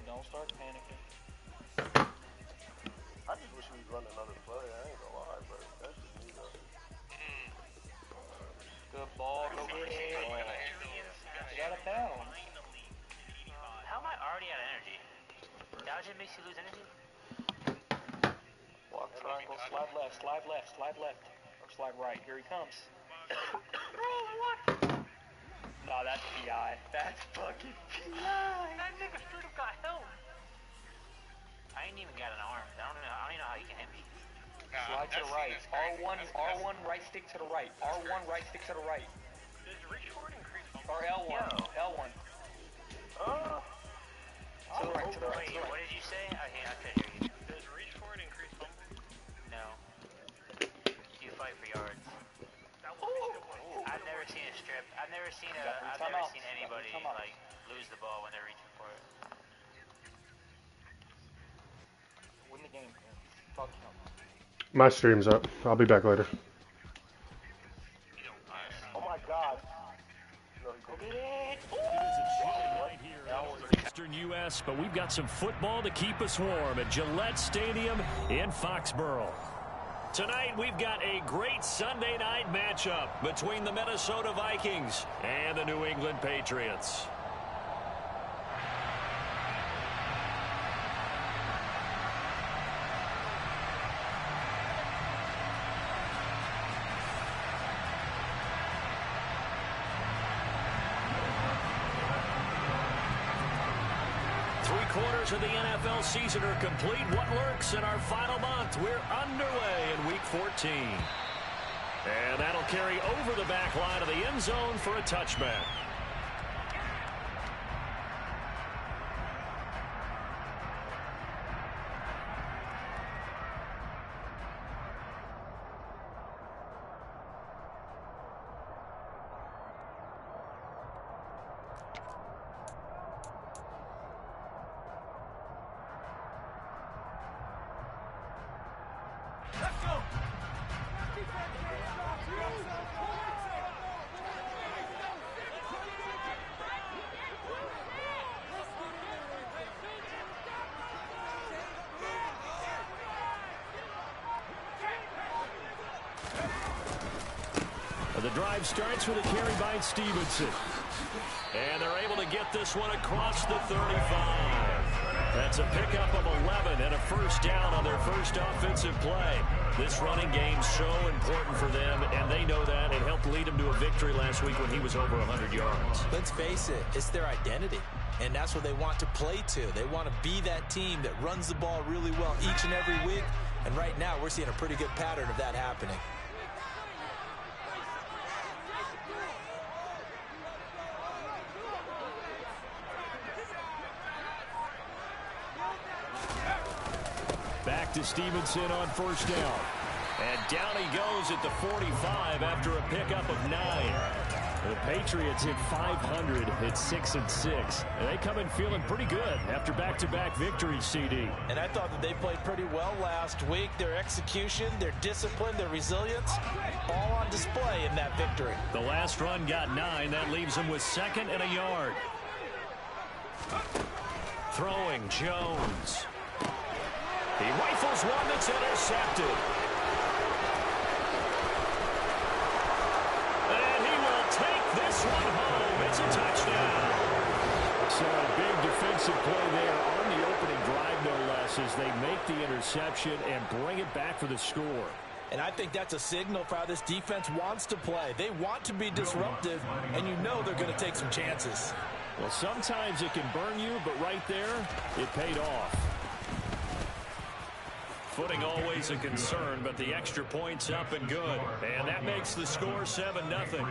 Don't start panicking. I just wish we'd run another play. I ain't gonna lie, but that's just me though. Good ball. Go get it. You got it down. How am I already out of energy? Dodging makes you lose energy? Block triangle. Slide left. Slide left. Slide left. Or slide right. Here he comes. No, that's PI. That's fucking PI. That nigga straight up got help. I ain't even got an arm. I don't even know how you can hit me. Slide to the right. R1 right stick to the right. R1 right stick to the right. Does reach forward increase bump? Or L1. L1. To the right, to the right. Wait, what did you say? Okay, I couldn't hear you. Does reach forward increase bump? No. You fight for yards. I've never seen a strip. I've never seen anybody like lose the ball when they're reaching for it. Win the game. Talk to him. My stream's up. I'll be back later. Oh my God. Go get it. Eastern U.S., but we've got some football to keep us warm at Gillette Stadium in Foxborough. Tonight, we've got a great Sunday night matchup between the Minnesota Vikings and the New England Patriots. Three-quarters of the NFL season are complete. What lurks in our final month? We're underway in Week 14. And that'll carry over the back line of the end zone for a touchback. The drive starts with a carry by Stevenson. And they're able to get this one across the 35. That's a pickup of 11 and a first down on their first offensive play. This running game's so important for them, and they know that. It helped lead them to a victory last week when he was over 100 yards. Let's face it, it's their identity, and that's what they want to play to. They want to be that team that runs the ball really well each and every week, and right now we're seeing a pretty good pattern of that happening. Back to Stevenson on first down. And down he goes at the 45 after a pickup of 9. The Patriots hit 500 at 6-6. And they come in feeling pretty good after back-to-back victories, CD. And I thought that they played pretty well last week. Their execution, their discipline, their resilience, all on display in that victory. The last run got 9. That leaves them with 2nd and a yard. Throwing Jones. He rifles one that's intercepted. And he will take this one home. It's a touchdown. So a big defensive play there on the opening drive, no less, as they make the interception and bring it back for the score. And I think that's a signal for how this defense wants to play. They want to be disruptive, and you know they're going to take some chances. Well, sometimes it can burn you, but right there, it paid off. Footing always a concern, but the extra point's up and good. And that makes the score 7-0.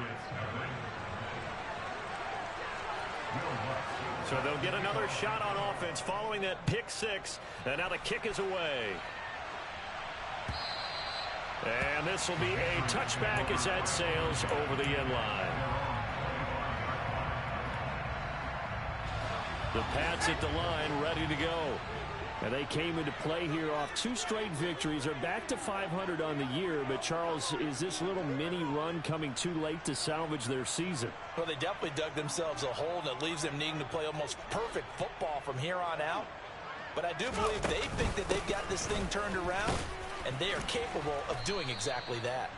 So they'll get another shot on offense following that pick 6. And now the kick is away. And this will be a touchback as that sails over the end line. The Pats at the line, ready to go. And they came into play here off 2 straight victories. They're back to 500 on the year. But, Charles, is this little mini run coming too late to salvage their season? Well, they definitely dug themselves a hole, and it leaves them needing to play almost perfect football from here on out. But I do believe they think that they've got this thing turned around, and they are capable of doing exactly that.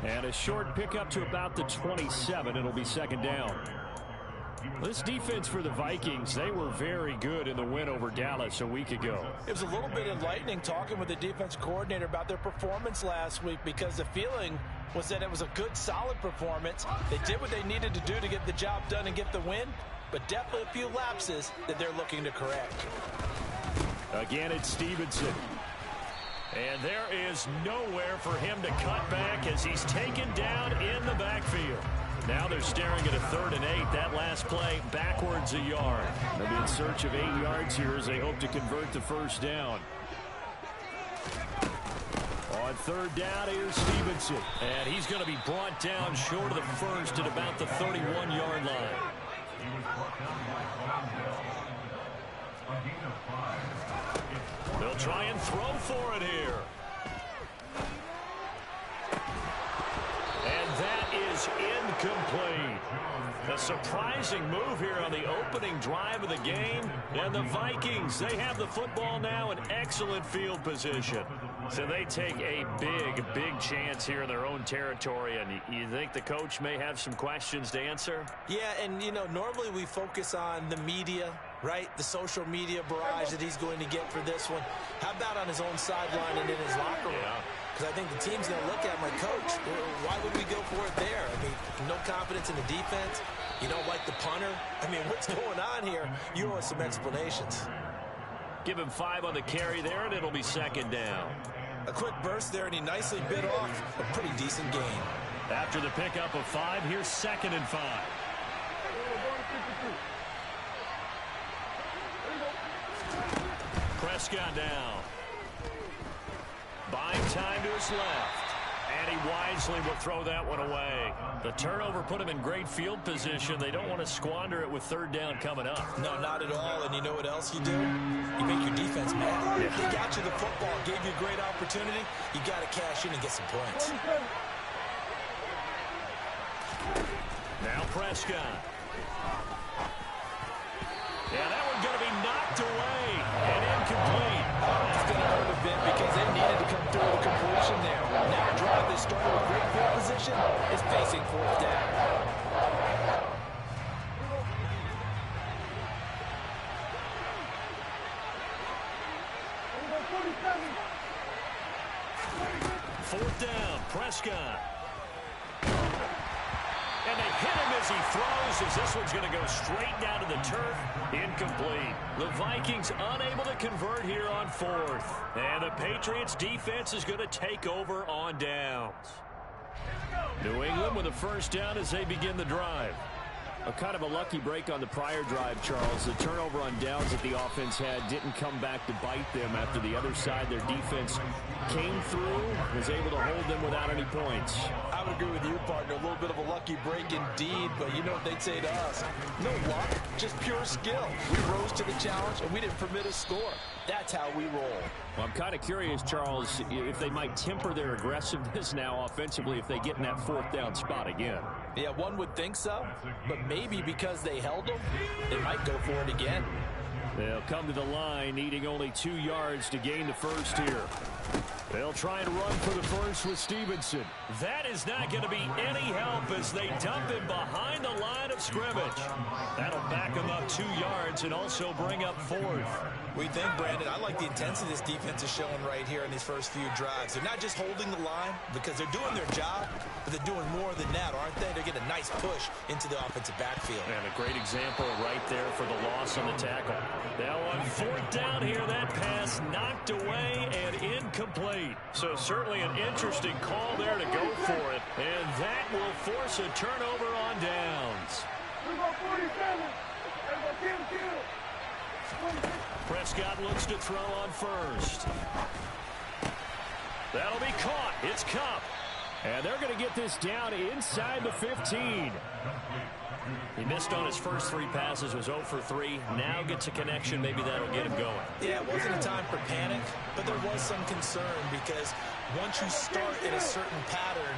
And a short pickup to about the 27. It'll be second down. This defense for the Vikings, they were very good in the win over Dallas a week ago. It was a little bit enlightening talking with the defense coordinator about their performance last week, because the feeling was that it was a good, solid performance. They did what they needed to do to get the job done and get the win, but definitely a few lapses that they're looking to correct. Again, it's Stevenson. And there is nowhere for him to cut back as he's taken down in the backfield. Now they're staring at a 3rd and 8. That last play backwards a yard. They'll be in search of 8 yards here as they hope to convert the first down. On 3rd down, here's Stevenson. And he's going to be brought down short of the first at about the 31-yard line. They'll try and throw for it here. And that is incomplete. A surprising move here on the opening drive of the game. And the Vikings, they have the football now in excellent field position. So they take a big chance here in their own territory. And you think the coach may have some questions to answer? Yeah, and, you know, normally we focus on the media, right? The social media barrage that he's going to get for this one. How about on his own sideline and in his locker room? Yeah. Because I think the team's going to look at him like, Coach, why would we go for it there? I mean, no confidence in the defense. You don't like the punter. I mean, what's going on here? You owe us some explanations. Give him 5 on the carry there, and it'll be second down. A quick burst there, and he nicely bit off a pretty decent gain. After the pickup of 5, here's 2nd and 5. Prescott down. Buying time to his left. And he wisely will throw that one away. The turnover put him in great field position. They don't want to squander it with 3rd down coming up. No, not at all. And you know what else you do? You make your defense mad. Yeah. They got you the football, gave you a great opportunity. You got to cash in and get some points. Now Prescott. Yeah, that one's going to be knocked away and incomplete. That's going to hurt a bit because they needed to come through with a completion there. Now a drive they started with great field position is facing 4th down. Fourth down, Prescott. And they hit him as he throws, as this one's going to go straight down to the turf. Incomplete. The Vikings unable to convert here on 4th. And the Patriots defense is going to take over on downs. New England with a first down as they begin the drive. A kind of a lucky break on the prior drive, Charles. The turnover on downs that the offense had didn't come back to bite them after the other side. Their defense came through, was able to hold them without any points. I would agree with you, partner. A little bit of a lucky break indeed, but you know what they'd say to us? No luck, just pure skill. We rose to the challenge, and we didn't permit a score. That's how we roll. Well, I'm kind of curious, Charles, if they might temper their aggressiveness now offensively if they get in that 4th down spot again. Yeah, one would think so, but maybe because they held them, they might go for it again. They'll come to the line, needing only 2 yards to gain the first here. They'll try and run for the first with Stevenson. That is not going to be any help as they dump him behind the line of scrimmage. That'll back him up 2 yards and also bring up 4th. We think, Brandon, I like the intensity this defense is showing right here in these first few drives. They're not just holding the line because they're doing their job, but they're doing more than that, aren't they? They're getting a nice push into the offensive backfield. And a great example right there for the loss on the tackle. Now on 4th down here, that pass knocked away and incomplete. So certainly an interesting call there to go for it. And that will force a turnover on downs. Prescott looks to throw on first. That'll be caught. It's Cup. And they're going to get this down inside the 15. He missed on his first 3 passes, was 0 for 3. Now gets a connection. Maybe that'll get him going. Yeah, it wasn't a time for panic, but there was some concern because once you start in a certain pattern,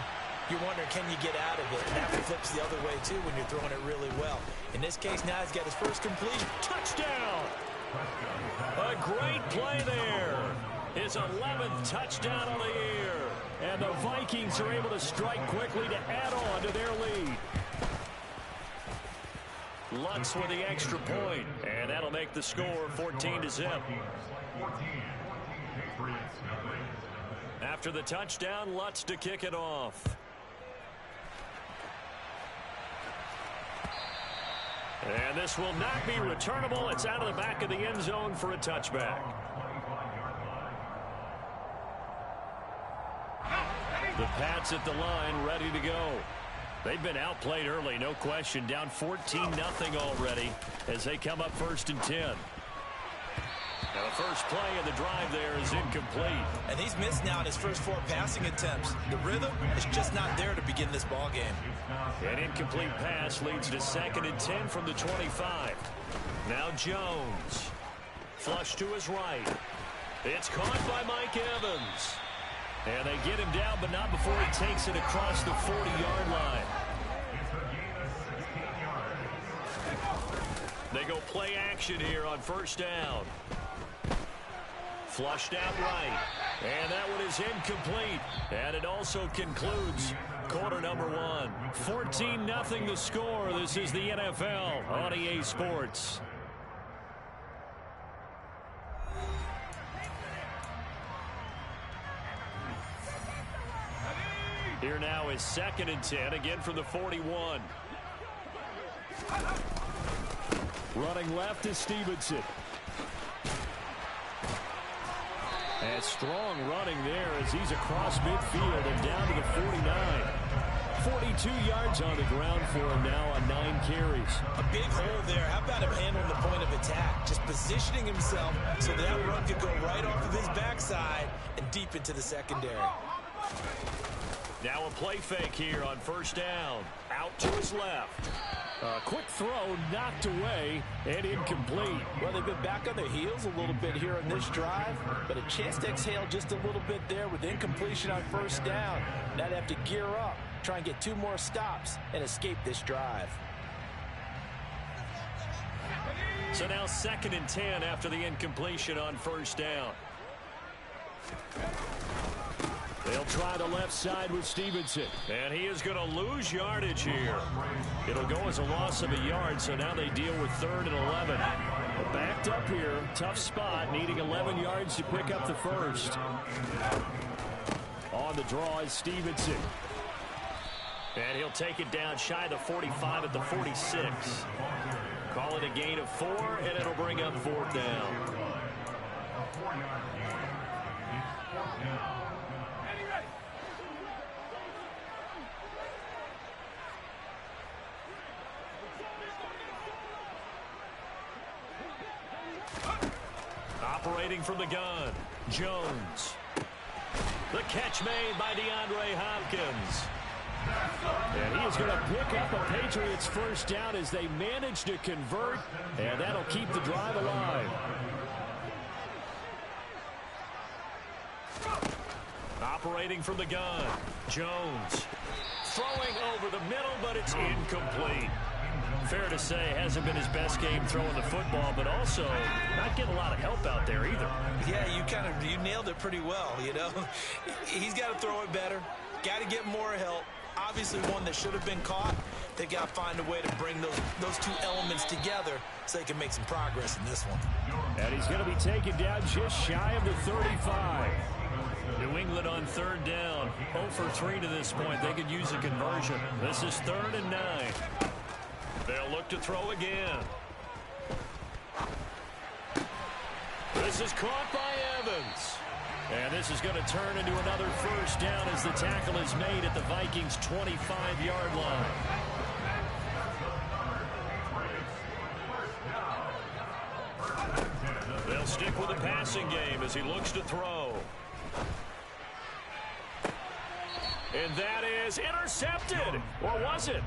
you're wondering, can you get out of it? And that flips the other way, too, when you're throwing it really well. In this case, now he's got his first complete. Touchdown! A great play there. His 11th touchdown on the year. And the Vikings are able to strike quickly to add on to their lead. Lutz with the extra point, and that'll make the score 14-0. After the touchdown, Lutz to kick it off. And this will not be returnable. It's out of the back of the end zone for a touchback. The Pats at the line, ready to go. They've been outplayed early, no question. Down 14-0 already as they come up 1st and 10. Now the first play of the drive there is incomplete. And he's missed now in his first 4 passing attempts. The rhythm is just not there to begin this ball game. An incomplete pass leads to 2nd and 10 from the 25. Now Jones. Flush to his right. It's caught by Mike Evans. And they get him down, but not before he takes it across the 40-yard line. They go play action here on 1st down. Flushed out right. And that one is incomplete. And it also concludes quarter number 1. 14-0 the score. This is the NFL on EA Sports. Here now is 2nd and 10, again from the 41. Running left is Stevenson. And strong running there as he's across midfield and down to the 49. 42 yards on the ground for him now on 9 carries. A big hole there. How about him handling the point of attack? Just positioning himself so that run could go right off of his backside and deep into the secondary. Now a play fake here on 1st down. Out to his left. A quick throw knocked away and incomplete. Well, they've been back on their heels a little bit here on this drive, but a chance to exhale just a little bit there with incompletion on 1st down. Now they have to gear up, try and get 2 more stops and escape this drive. So now 2nd and 10 after the incompletion on 1st down. They'll try the left side with Stevenson. And he is going to lose yardage here. It'll go as a loss of a yard, so now they deal with 3rd and 11. Backed up here, tough spot, needing 11 yards to pick up the first. On the draw is Stevenson. And he'll take it down shy of the 45 at the 46. Call it a gain of 4, and it'll bring up 4th down. Operating from the gun, Jones. The catch made by DeAndre Hopkins. And he is going to pick up a Patriots 1st down as they manage to convert, and that'll keep the drive alive. Operating from the gun, Jones. Throwing over the middle, but it's incomplete. Fair to say, hasn't been his best game throwing the football, but also not getting a lot of help out there either. Yeah, you nailed it pretty well, you know. He's got to throw it better, got to get more help. Obviously one that should have been caught. They got to find a way to bring those 2 elements together so they can make some progress in this one. And he's going to be taken down just shy of the 35. New England on 3rd down. 0 for 3 to this point. They could use a conversion. This is 3rd and 9. They'll look to throw again. This is caught by Evans. And this is going to turn into another 1st down as the tackle is made at the Vikings' 25-yard line. They'll stick with the passing game as he looks to throw. And that is intercepted. Or was it?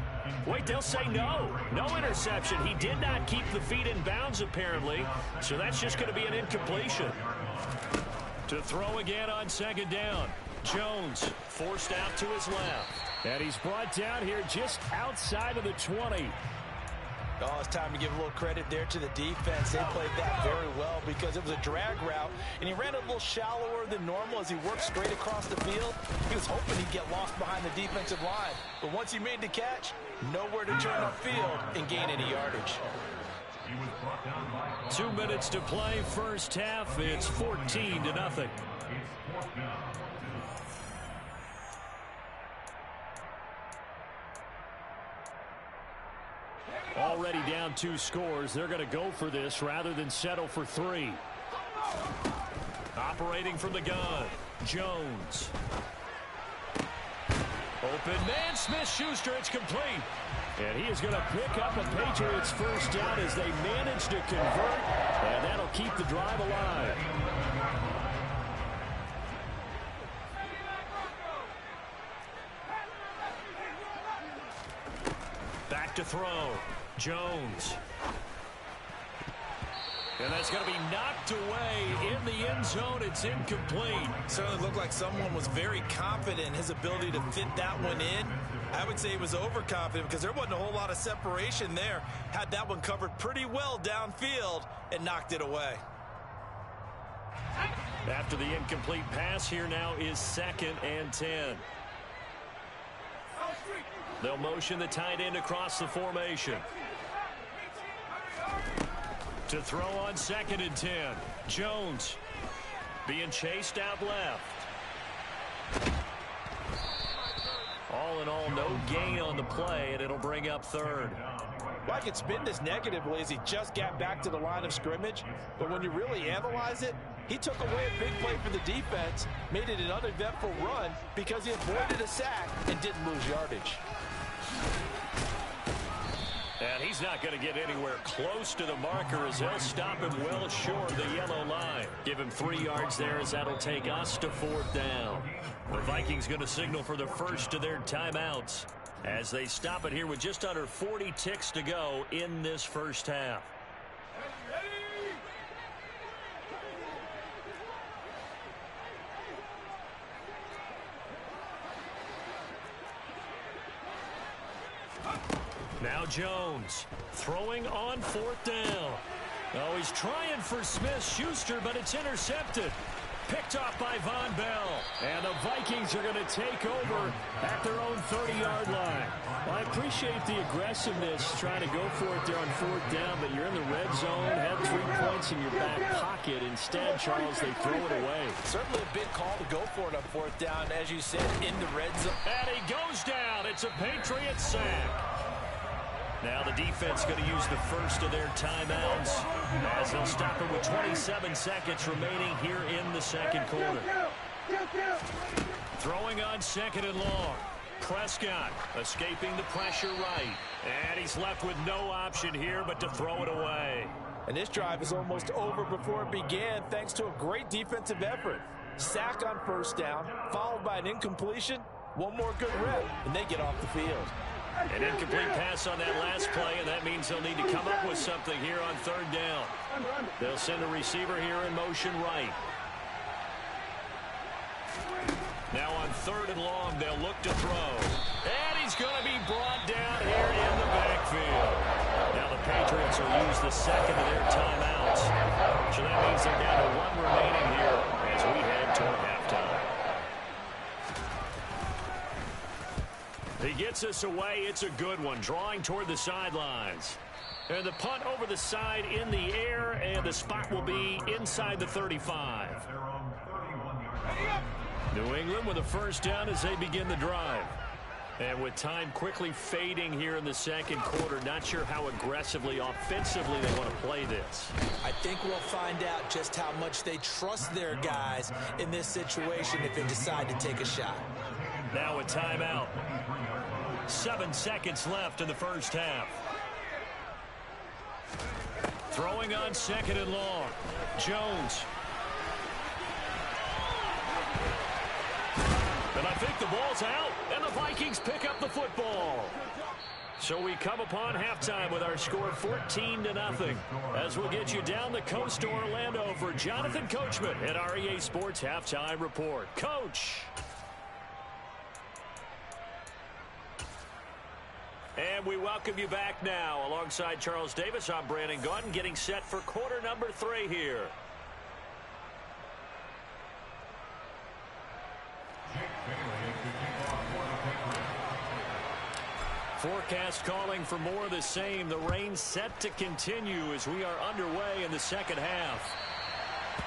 Wait, they'll say no. No interception. He did not keep the feet in bounds, apparently. So that's just going to be an incompletion. To throw again on second down. Jones forced out to his left. And he's brought down here just outside of the 20. Oh, it's time to give a little credit there to the defense. They played that very well because it was a drag route, and he ran a little shallower than normal as he worked straight across the field. He was hoping he'd get lost behind the defensive line. But once he made the catch, nowhere to turn upfield and gain any yardage. 2 minutes to play first half. It's 14-0. Already down 2 scores. They're going to go for this rather than settle for 3. Operating from the gun, Jones. Open man, Smith-Schuster. It's complete. And he is going to pick up a Patriots first down as they manage to convert. And that'll keep the drive alive. Back to throw. Jones. And that's going to be knocked away in the end zone. It's incomplete. Certainly looked like someone was very confident in his ability to fit that one in. I would say he was overconfident because there wasn't a whole lot of separation there. Had that one covered pretty well downfield and knocked it away. After the incomplete pass, here now is 2nd and 10. They'll motion the tight end across the formation. To throw on 2nd and 10. Jones being chased out left. All in all, no gain on the play, and it'll bring up 3rd. Well, I could spin this negatively as he just got back to the line of scrimmage. But when you really analyze it, he took away a big play for the defense, made it an uneventful run because he avoided a sack and didn't lose yardage. And he's not going to get anywhere close to the marker as they'll stop him well short of the yellow line. Give him 3 yards there as that'll take us to 4th down. The Vikings going to signal for the first of their timeouts as they stop it here with just under 40 ticks to go in this first half. Now Jones throwing on 4th down. Oh, he's trying for Smith-Schuster, but it's intercepted. Picked off by Von Bell. And the Vikings are going to take over at their own 30-yard line. Well, I appreciate the aggressiveness trying to go for it there on 4th down, but you're in the red zone, had 3 points in your back pocket. Instead, Charles, they throw it away. Certainly a big call to go for it on 4th down, as you said, in the red zone. And he goes down. It's a Patriot sack. Now the defense going to use the first of their timeouts as they'll stop it with 27 seconds remaining here in the 2nd quarter. Throwing on 2nd and long. Prescott escaping the pressure right. And he's left with no option here but to throw it away. And this drive is almost over before it began thanks to a great defensive effort. Sack on 1st down, followed by an incompletion. One more good rep, and they get off the field. An incomplete pass on that last play, and that means they'll need to come up with something here on 3rd down. They'll send a receiver here in motion right. Now on 3rd and long, they'll look to throw. And he's going to be brought down here in the backfield. Now the Patriots will use the 2nd of their timeouts. So that means they're down to 1 remaining here as we head toward halftime. He gets us away. It's a good one. Drawing toward the sidelines. And the punt over the side in the air, and the spot will be inside the 35. New England with a first down as they begin the drive. And with time quickly fading here in the 2nd quarter, not sure how aggressively, offensively they want to play this. I think we'll find out just how much they trust their guys in this situation if they decide to take a shot. Now a timeout. 7 seconds left in the first half. Throwing on 2nd and long. Jones. And I think the ball's out, and the Vikings pick up the football. So we come upon halftime with our score 14-0. As we'll get you down the coast to Orlando for Jonathan Coachman at REA Sports Halftime Report. Coach. And we welcome you back now. Alongside Charles Davis, I'm Brandon Gaudin, getting set for quarter number 3 here. Forecast calling for more of the same. The rain set to continue as we are underway in the second half.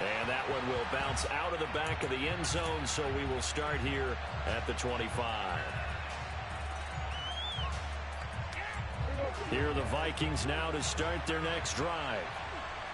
And that one will bounce out of the back of the end zone, so we will start here at the 25. Here are the Vikings now to start their next drive.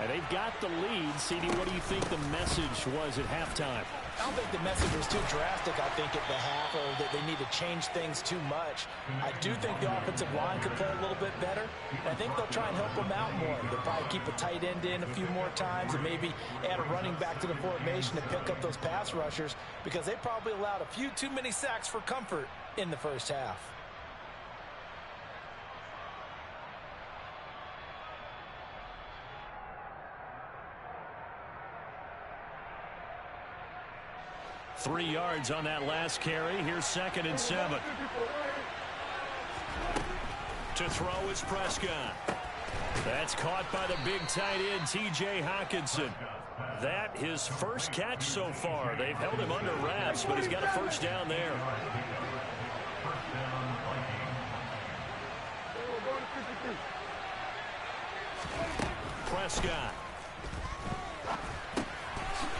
And they've got the lead. CD, what do you think the message was at halftime? I don't think the message was too drastic, I think, at the half, or that they need to change things too much. I do think the offensive line could play a little bit better. I think they'll try and help them out more. They'll probably keep a tight end in a few more times and maybe add a running back to the formation to pick up those pass rushers, because they probably allowed a few too many sacks for comfort in the first half. Three yards on that last carry. Here's 2nd and 7. To throw is Prescott. That's caught by the big tight end, T.J. Hockenson. That his first catch so far. They've held him under wraps, but he's got a first down there. Prescott.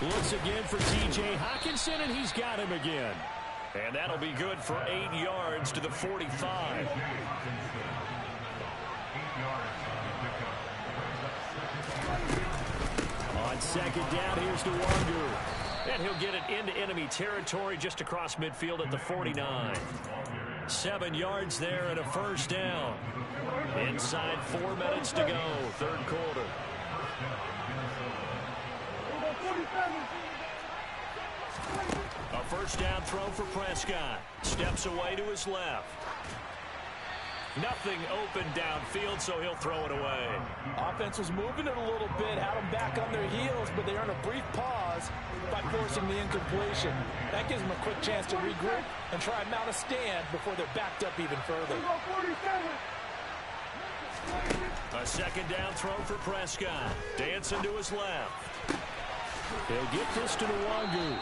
Looks again for T.J. Hockenson, and he's got him again. And that'll be good for 8 yards to the 45. On 2nd down, here's Nwangu. And he'll get it into enemy territory just across midfield at the 49. 7 yards there and a first down. Inside 4 minutes to go, third quarter. A first down throw for Prescott. Steps away to his left. Nothing open downfield, so he'll throw it away. Offense was moving it a little bit, had them back on their heels, but they earned a brief pause by forcing the incompletion. That gives them a quick chance to regroup and try and mount a stand before they're backed up even further. A second down throw for Prescott. Dancing to his left. He'll get this to Nwangu.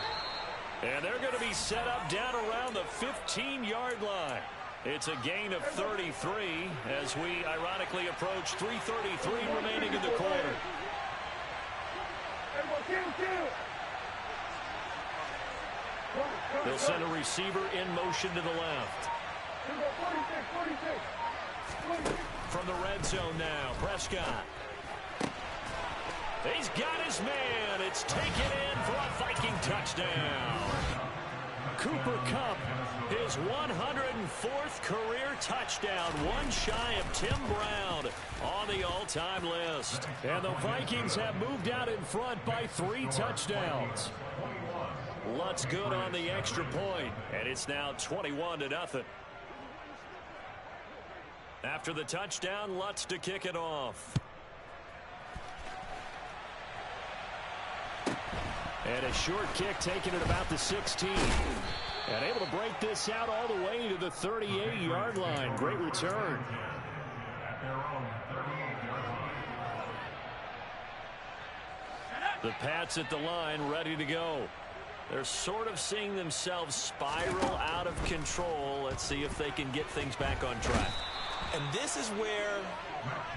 And they're going to be set up down around the 15-yard line. It's a gain of 33 as we ironically approach 3:33 remaining in the quarter. They'll send a receiver in motion to the left. From the red zone now, Prescott. He's got his man. It's taken in for a Viking touchdown. Cooper Kupp, his 104th career touchdown, one shy of Tim Brown on the all-time list. And the Vikings have moved out in front by 3 touchdowns. Lutz good on the extra point, and it's now 21-0. After the touchdown, Lutz to kick it off. And a short kick taken at about the 16. And able to break this out all the way to the 38-yard line. Great return. The Pats at the line ready to go. They're sort of seeing themselves spiral out of control. Let's see if they can get things back on track. And this is where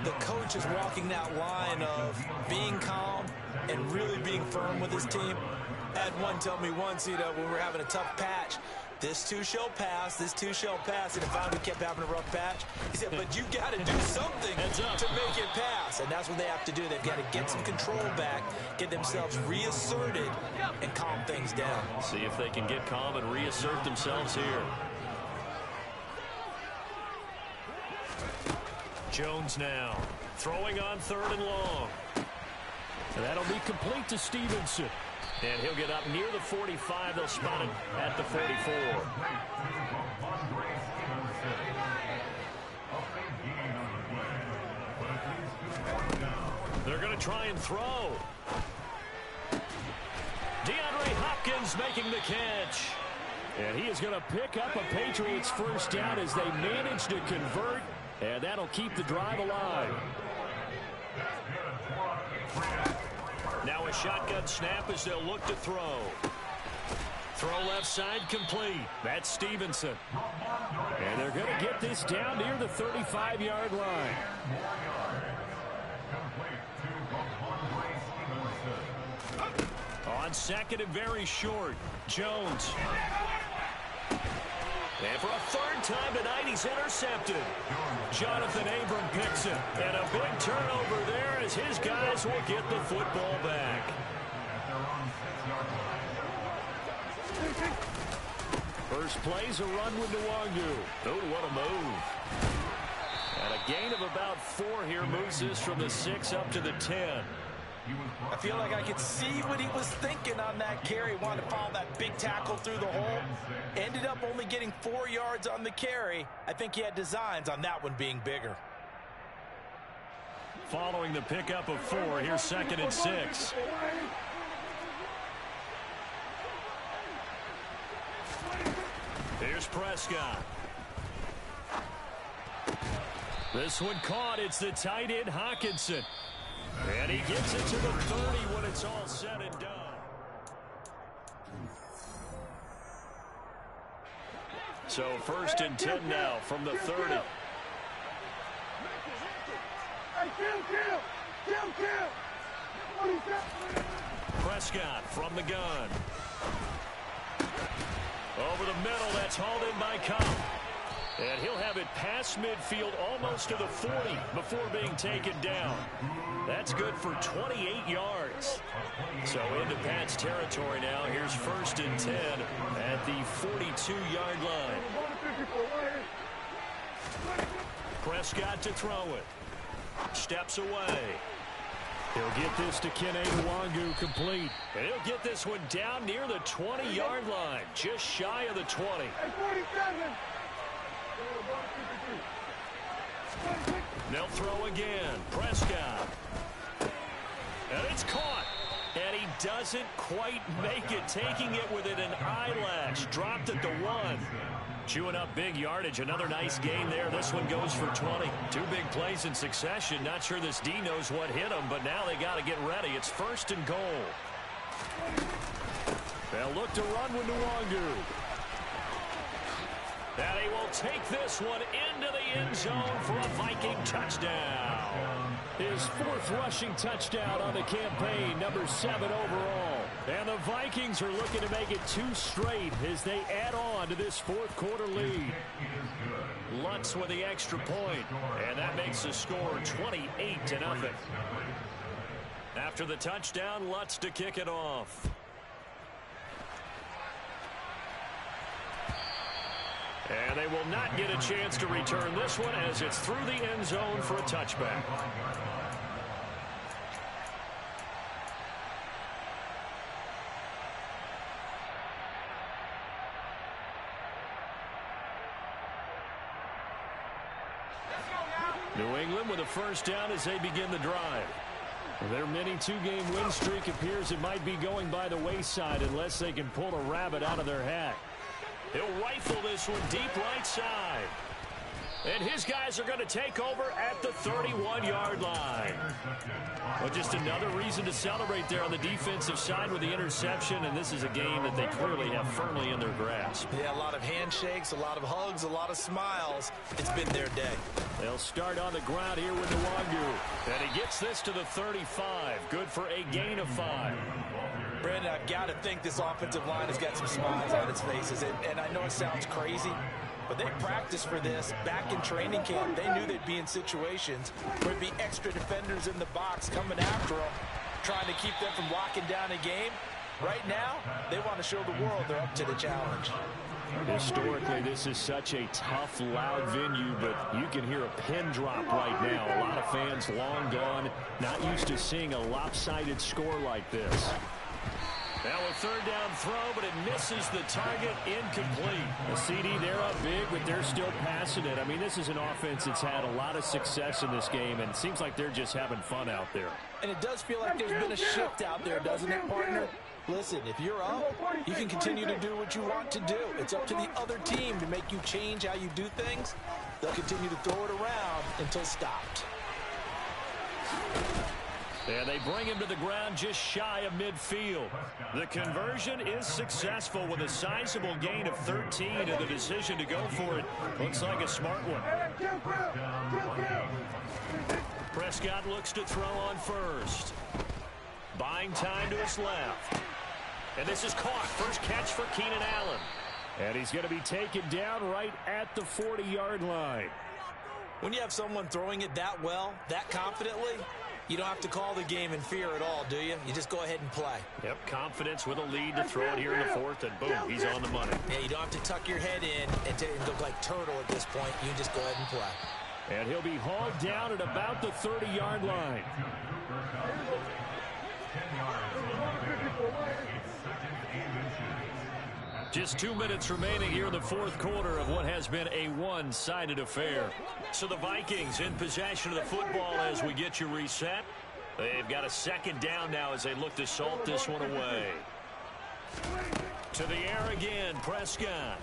the coach is walking that line of being calm and really being firm with his team. I had one tell me once, when we were having a tough patch, this too shall pass, this too shall pass. And if we kept having a rough patch, he said, but you got to do something to make it pass. And that's what they have to do. They've got to get some control back, get themselves reasserted, and calm things down. See if they can get calm and reassert themselves here. Jones now throwing on 3rd and long. And that'll be complete to Stevenson. And he'll get up near the 45. They'll spot it at the 44. They're going to try and throw. DeAndre Hopkins making the catch. And he is going to pick up a Patriots first down as they manage to convert. And that'll keep the drive alive. Now a shotgun snap as they'll look to throw. Throw left side complete. That's Stevenson. And they're going to get this down near the 35-yard line. On second and very short, Jones. And for a third time tonight, he's intercepted. Jonathan Abram picks it. And a big turnover there as his guys will get the football back. First play's a run with Nwangu. Oh, what a move. And a gain of about 4 here moves this from the 6 up to the 10. I feel like I could see what he was thinking on that carry. Wanted to follow that big tackle through the hole. Ended up only getting 4 yards on the carry. I think he had designs on that one being bigger. Following the pickup of 4, here's second and 6. Here's Prescott. This one caught. It's the tight end, Hawkinson. And he gets it to the 30 when it's all said and done. So first and 10 now from the 30. Prescott from the gun. Over the middle, that's hauled in by Cobb. And he'll have it past midfield almost to the 40 before being taken down. That's good for 28 yards. So into Pat's territory now. Here's first and 10 at the 42-yard line. Prescott to throw it. Steps away. He'll get this to Kene Nwangu complete. And he'll get this one down near the 20-yard line. Just shy of the 20. They'll throw again. Prescott. And it's caught. And he doesn't quite make it. Taking it within an eyelash. Dropped at the 1. Chewing up big yardage. Another nice gain there. This one goes for 20. 2 big plays in succession. Not sure this D knows what hit him, but now they got to get ready. It's first and goal. They'll look to run with Nwangu. And he will take this one into the end zone for a Viking touchdown. His 4th rushing touchdown on the campaign, number 7 overall. And the Vikings are looking to make it 2 straight as they add on to this 4th quarter lead. Lutz with the extra point, and that makes the score 28-0. After the touchdown, Lutz to kick it off. And they will not get a chance to return this one as it's through the end zone for a touchback. New England with a first down as they begin the drive. Their mini 2-game win streak appears it might be going by the wayside unless they can pull a rabbit out of their hat. He'll rifle this one deep right side. And his guys are going to take over at the 31-yard line. Well, just another reason to celebrate there on the defensive side with the interception, and this is a game that they clearly have firmly in their grasp. Yeah, a lot of handshakes, a lot of hugs, a lot of smiles. It's been their day. They'll start on the ground here with Nwangu. And he gets this to the 35. Good for a gain of 5. Brandon, I've got to think this offensive line has got some smiles on its faces. And I know it sounds crazy, but they practiced for this back in training camp. They knew they'd be in situations where there'd be extra defenders in the box coming after them, trying to keep them from locking down a game. Right now, they want to show the world they're up to the challenge. Historically, this is such a tough, loud venue, but you can hear a pin drop right now. A lot of fans long gone, not used to seeing a lopsided score like this. Now a third down throw, but it misses the target, incomplete. The CD, they're up big, but they're still passing it. I mean, this is an offense that's had a lot of success in this game, and it seems like they're just having fun out there. And it does feel like there's been a shift out there, doesn't it, partner? Listen, if you're up, you can continue to do what you want to do. It's up to the other team to make you change how you do things. They'll continue to throw it around until stopped. And they bring him to the ground just shy of midfield. The conversion is successful with a sizable gain of 13, and the decision to go for it looks like a smart one. Prescott looks to throw on first. Buying time to his left. And this is caught. First catch for Keenan Allen. And he's going to be taken down right at the 40-yard line. When you have someone throwing it that well, that confidently, you don't have to call the game in fear at all, do you? You just go ahead and play. Yep, confidence with a lead to throw it here in the fourth, and boom, he's on the money. Yeah, you don't have to tuck your head in and look like turtle at this point. You can just go ahead and play. And he'll be hauled down at about the 30-yard line. Just 2 minutes remaining here in the fourth quarter of what has been a one-sided affair. So the Vikings in possession of the football as we get you reset. They've got a second down now as they look to salt this one away. To the air again, Prescott.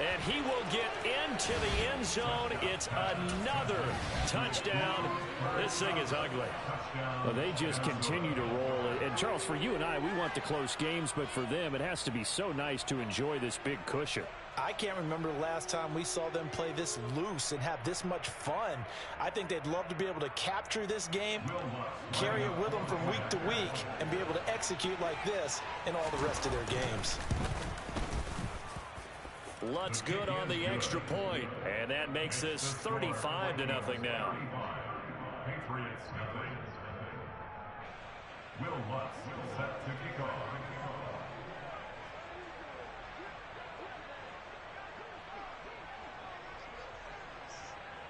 And he will get into the end zone. It's another touchdown. This thing is ugly. Well, they just continue to roll. And, Charles, for you and I, we want the close games, but for them, it has to be so nice to enjoy this big cushion. I can't remember the last time we saw them play this loose and have this much fun. I think they'd love to be able to capture this game, carry it with them from week to week, and be able to execute like this in all the rest of their games. Lutz good on the extra point, and that makes this 35-0 now. Patriots nothing. Will Lutz set to kick off.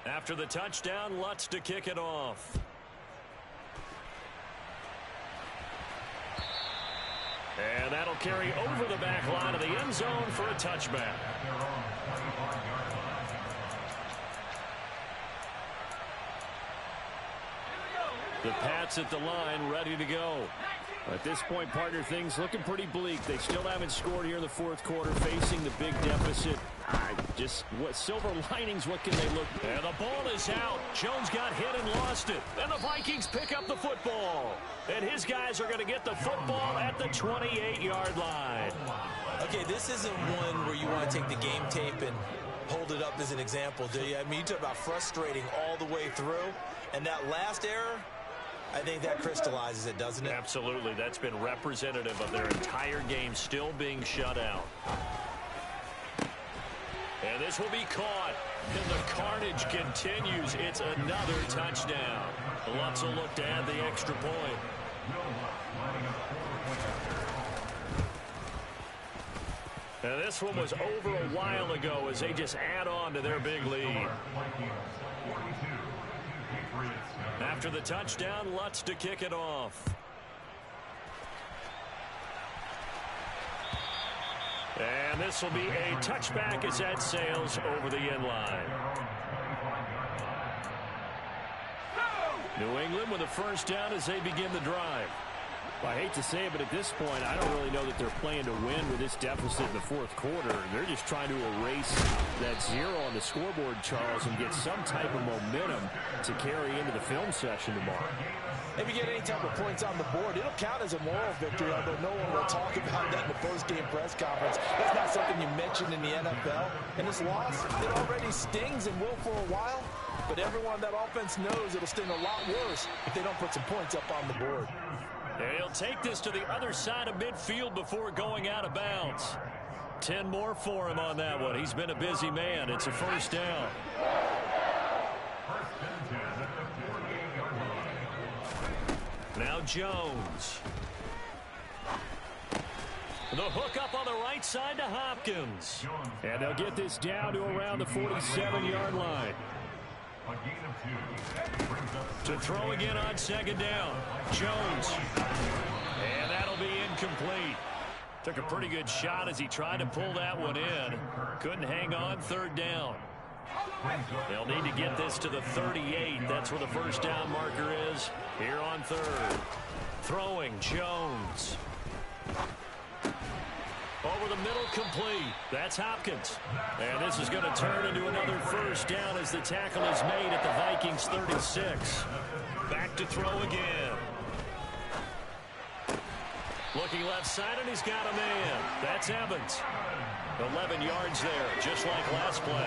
After the touchdown, Lutz to kick it off. And that'll carry over the back line of the end zone for a touchback. The Pats at the line, ready to go. At this point, partner, things looking pretty bleak. They still haven't scored here in the fourth quarter, facing the big deficit. What silver linings, what can they look? And the ball is out. Jones got hit and lost it. And the Vikings pick up the football. And his guys are going to get the football at the 28-yard line. Okay, this isn't one where you want to take the game tape and hold it up as an example, do you? I mean, you talk about frustrating all the way through. And that last error, I think that crystallizes it, doesn't it? Absolutely. That's been representative of their entire game still being shut out. And this will be caught. And the carnage continues. It's another touchdown. Lutz will look to add the extra point. And this one was over a while ago as they just add on to their big lead. After the touchdown, Lutz to kick it off. And this will be a touchback as that sails over the end line. New England with a first down as they begin the drive. Well, I hate to say it, but at this point, I don't really know that they're playing to win with this deficit in the fourth quarter. They're just trying to erase that zero on the scoreboard, Charles, and get some type of momentum to carry into the film session tomorrow. If you get any type of points on the board, it'll count as a moral victory, although no one will talk about that in the post-game press conference. That's not something you mentioned in the NFL. And this loss, it already stings and will for a while, but everyone on that offense knows it'll sting a lot worse if they don't put some points up on the board. And he'll take this to the other side of midfield before going out of bounds. 10 more for him on that one. He's been a busy man. It's a first down. Now Jones. The hook up on the right side to Hopkins. And they'll get this down to around the 47-yard line. To throw again on second down. Jones. incomplete. Took a pretty good shot as he tried to pull that one in. Couldn't hang on. Third down. They'll need to get this to the 38. That's where the first down marker is here on third. Throwing, Jones. Over the middle, complete. That's Hopkins. And this is going to turn into another first down as the tackle is made at the Vikings 36. Back to throw again. Looking left side, and he's got a man. That's Evans. 11 yards there, just like last play.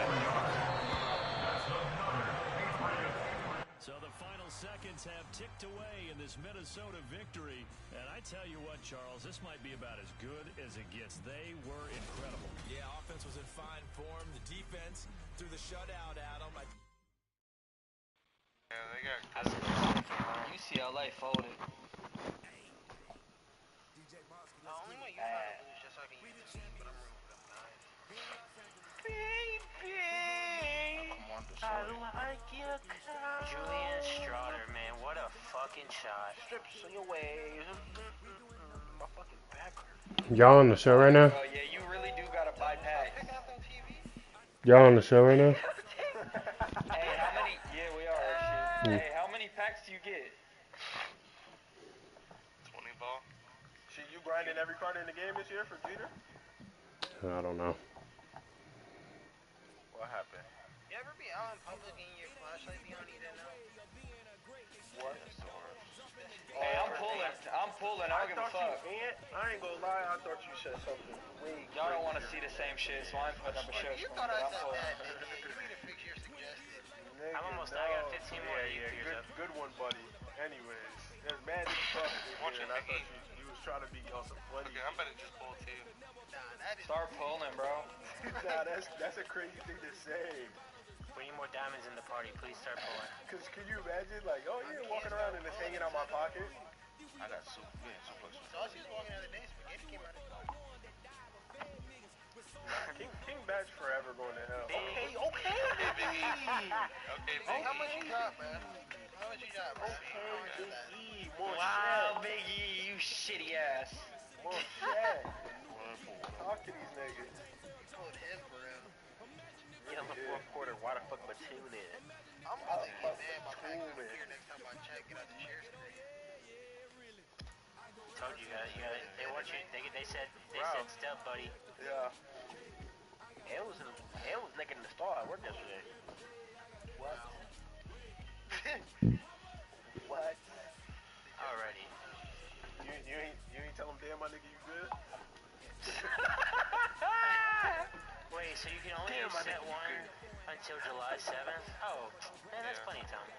So the final seconds have ticked away in this Minnesota victory. And I tell you what, Charles, this might be about as good as it gets. They were incredible. Yeah, offense was in fine form. The defense threw the shutout at them. Yeah, they got UCLA folded. The only way you gotta lose just so I can use this team, but I'm rooting for them guys. Julian Straughter, man, what a fucking shot. Strips on your way. My fucking back hurts. Y'all on the show right now? Yeah, you really do gotta buy packs. Y'all on the show right now? Hey, how many? Yeah, we are. Hey, how many packs do you get? 20 ball. Shit, you grinding every card in the game this year for Jeter? I don't know. What happened? You ever be out in public and your flashlight be on, you didn't know? What? Hey, I'm pulling. I don't give a fuck. I ain't gonna lie, I thought you said something way Y'all don't want to see the same shit, so I'm putting up a show. You thought I said that, didn't you? You need to fix your suggested. I'm almost done. I got 15 more years up. Good one, buddy. Anyways, there's mad stuff in here, and I thought you was trying to be on some funny. Okay, I'm better just pull too. Nah, that is... Start pulling, bro. Nah, that's a crazy thing to say. We need more diamonds in the party. Please start pulling. Cause can you imagine, like, oh yeah, walking around and it's hanging out my pocket? I got suplex. So I was just walking out of the day, spaghetti came out of the... King Badge forever going to hell. Okay. Okay, How much you got, man? How much you got, bro? Okay, Big E, more Wow, shit. Big E, you shitty ass. More shit. Talk to these niggas. Told him for real. Yeah, on the fourth quarter, why the fuck Batum in? I'm about to get mad my pack over here next time I check, get out the chair today. Told you guys. They want you. They said step, buddy. Yeah. It was naked in the store at work yesterday. What? What? Alrighty. You ain't tell him, damn, my nigga, you good? Wait, so you can only use set one until July 7th? Oh, man, that's plenty of time.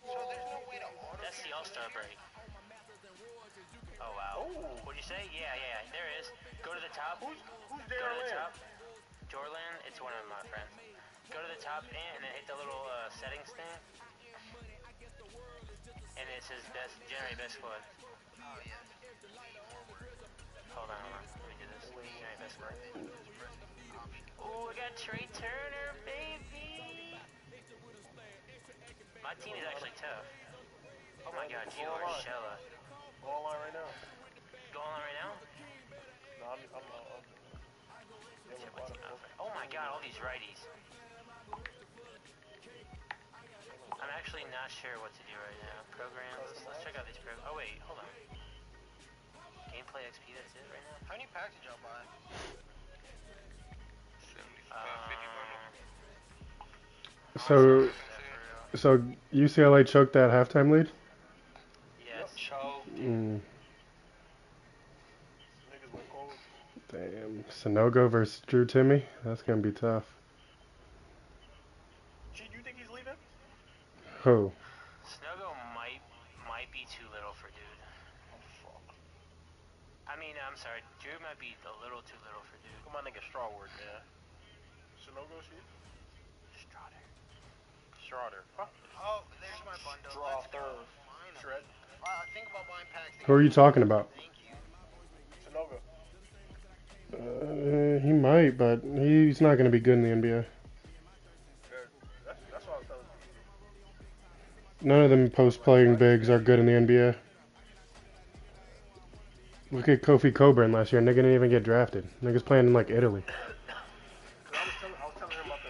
So there's no way to order. That's the All-Star break. Oh, wow. Oh. What'd you say? Yeah, there is. Go to the top. Who's Go to Darren the Lamb? top. Jorlan, it's one of my friends. Go to the top and then hit the little settings thing. And it says generate best squad. Oh, yeah. Hold on. Let me do this. Generate best squad. Oh, I got Trey Turner, baby. My team is actually tough. Oh my God, Gio Urshela. Go online right now. Go on right now? No, I'm Oh my God, all these righties. I'm actually not sure what to do right now. Programs. Let's check out these programs. Oh wait, hold on. Gameplay XP. That's it right now. How many packs did y'all buy? 75, 50 bundle. So UCLA choked that halftime lead? Yes. Choked. Mm. niggas went cold. Damn. Sanogo versus Drew Timmy? That's going to be tough. Gee, you think he's leaving? Who? Snogo might be too little for dude. Oh, fuck. I mean, I'm sorry. Drew might be a little too little for dude. Come on, nigga, Strawward, man. Shinogo shit? Straughter. Huh? Oh, there's my bundle. Draw Let's go. third. Finally. Shred. Think about buying packs. Who are you talking about? Thank you. Shinogo. He might, but he's not going to be good in the NBA. That's what I was telling you. None of them post-playing bigs are good in the NBA. Look at Kofi Coburn last year. Nigga didn't even get drafted. Nigga's playing in like Italy. I was telling him about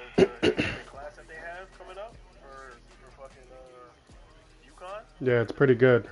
the class that they have coming up for fucking UConn. Yeah, it's pretty good.